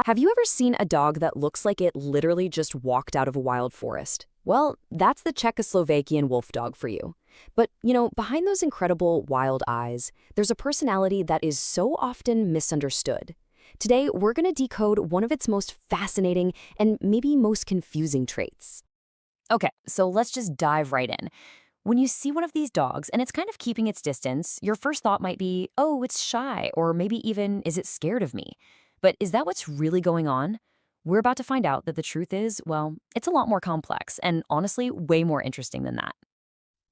Have you ever seen a dog that looks like it literally just walked out of a wild forest? Well, that's the Czechoslovakian Wolfdog for you. But, behind those incredible wild eyes, there's a personality that is so often misunderstood. Today, we're going to decode one of its most fascinating and maybe most confusing traits. Okay, so let's just dive right in. When you see one of these dogs and it's kind of keeping its distance, your first thought might be, oh, it's shy, or maybe even, is it scared of me? But is that what's really going on? We're about to find out that the truth is, well, it's a lot more complex and honestly, way more interesting than that.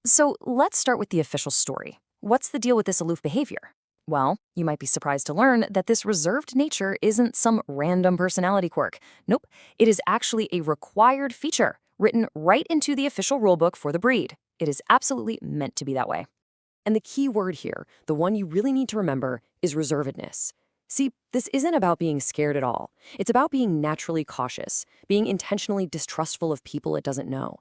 So let's start with the official story. What's the deal with this aloof behavior? Well, you might be surprised to learn that this reserved nature isn't some random personality quirk. Nope, it is actually a required feature written right into the official rulebook for the breed. It is absolutely meant to be that way. And the key word here, the one you really need to remember, is reservedness. See, this isn't about being scared at all. It's about being naturally cautious, being intentionally distrustful of people it doesn't know.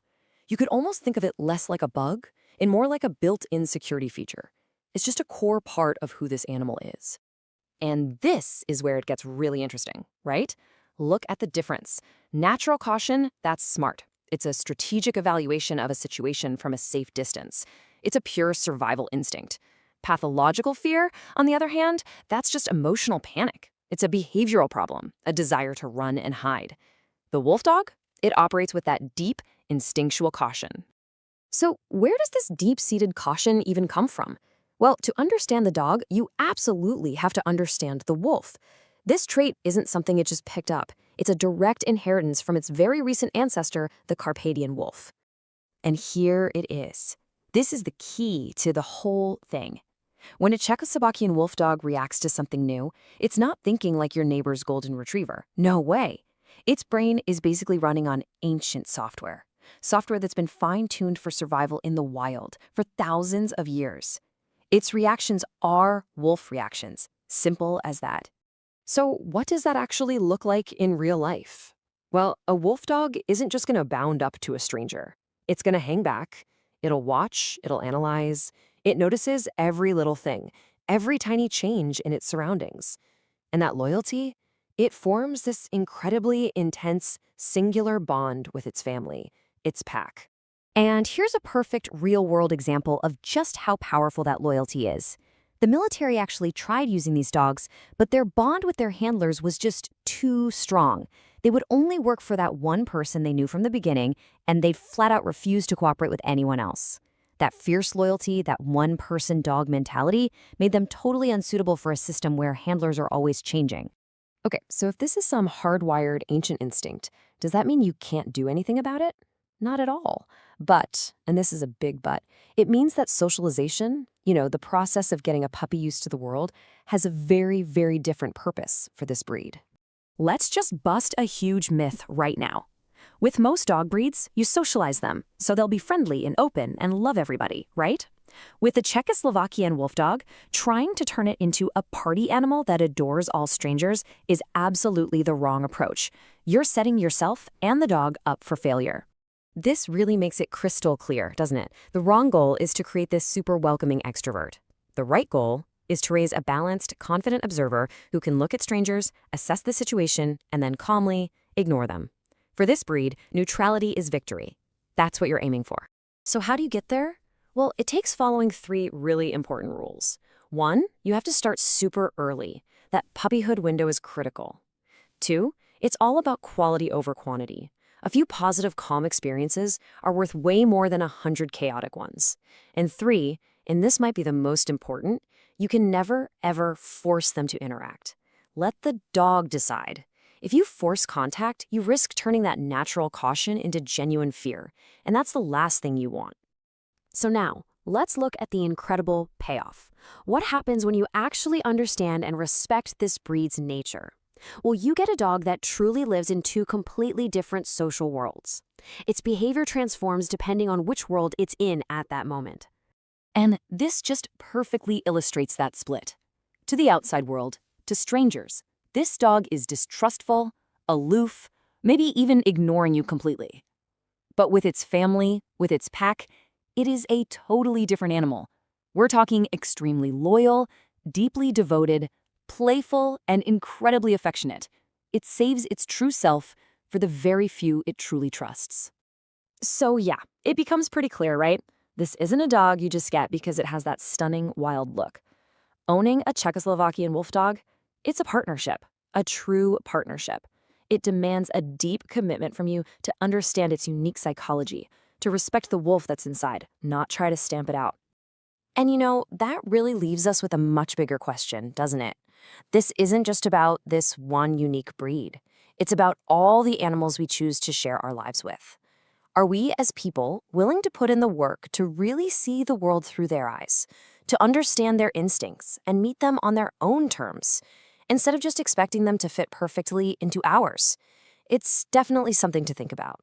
You could almost think of it less like a bug and more like a built-in security feature. It's just a core part of who this animal is. And this is where it gets really interesting, right? Look at the difference. Natural caution, that's smart. It's a strategic evaluation of a situation from a safe distance. It's a pure survival instinct. Pathological fear, on the other hand, that's just emotional panic. It's a behavioral problem, a desire to run and hide. The wolf dog, it operates with that deep, instinctual caution. So where does this deep-seated caution even come from? Well, to understand the dog, you absolutely have to understand the wolf. This trait isn't something it just picked up. It's a direct inheritance from its very recent ancestor, the Carpathian wolf. And here it is. This is the key to the whole thing. When a Czechoslovakian Wolfdog reacts to something new, it's not thinking like your neighbor's golden retriever. No way. Its brain is basically running on ancient software that's been fine-tuned for survival in the wild for thousands of years. Its reactions are wolf reactions, simple as that. So what does that actually look like in real life? Well, a wolf dog isn't just going to bound up to a stranger. It's going to hang back. It'll watch, it'll analyze. It notices every little thing, every tiny change in its surroundings. And that loyalty, it forms this incredibly intense, singular bond with its family, its pack. And here's a perfect real-world example of just how powerful that loyalty is. The military actually tried using these dogs, but their bond with their handlers was just too strong. They would only work for that one person they knew from the beginning, and they'd flat out refuse to cooperate with anyone else. That fierce loyalty, that one-person dog mentality, made them totally unsuitable for a system where handlers are always changing. Okay, so if this is some hardwired ancient instinct, does that mean you can't do anything about it? Not at all. But, and this is a big but, it means that socialization, the process of getting a puppy used to the world, has a very, very different purpose for this breed. Let's just bust a huge myth right now. With most dog breeds, you socialize them, so they'll be friendly and open and love everybody, right? With the Czechoslovakian Wolfdog, trying to turn it into a party animal that adores all strangers is absolutely the wrong approach. You're setting yourself and the dog up for failure. This really makes it crystal clear, doesn't it? The wrong goal is to create this super welcoming extrovert. The right goal is to raise a balanced, confident observer who can look at strangers, assess the situation, and then calmly ignore them. For this breed, neutrality is victory. That's what you're aiming for. So how do you get there? Well, it takes following 3 really important rules. 1, you have to start super early. That puppyhood window is critical. 2, it's all about quality over quantity. A few positive, calm experiences are worth way more than 100 chaotic ones. And 3, and this might be the most important, you can never, ever force them to interact. Let the dog decide. If you force contact, you risk turning that natural caution into genuine fear, and that's the last thing you want. So now, let's look at the incredible payoff. What happens when you actually understand and respect this breed's nature? Well, you get a dog that truly lives in 2 completely different social worlds. Its behavior transforms depending on which world it's in at that moment. And this just perfectly illustrates that split. To the outside world, to strangers, this dog is distrustful, aloof, maybe even ignoring you completely. But with its family, with its pack, it is a totally different animal. We're talking extremely loyal, deeply devoted, playful, and incredibly affectionate. It saves its true self for the very few it truly trusts. So yeah, it becomes pretty clear, right? This isn't a dog you just get because it has that stunning, wild look. Owning a Czechoslovakian Wolfdog, it's a partnership, a true partnership. It demands a deep commitment from you to understand its unique psychology, to respect the wolf that's inside, not try to stamp it out. And that really leaves us with a much bigger question, doesn't it? This isn't just about this one unique breed. It's about all the animals we choose to share our lives with. Are we, as people, willing to put in the work to really see the world through their eyes, to understand their instincts and meet them on their own terms, instead of just expecting them to fit perfectly into ours? It's definitely something to think about.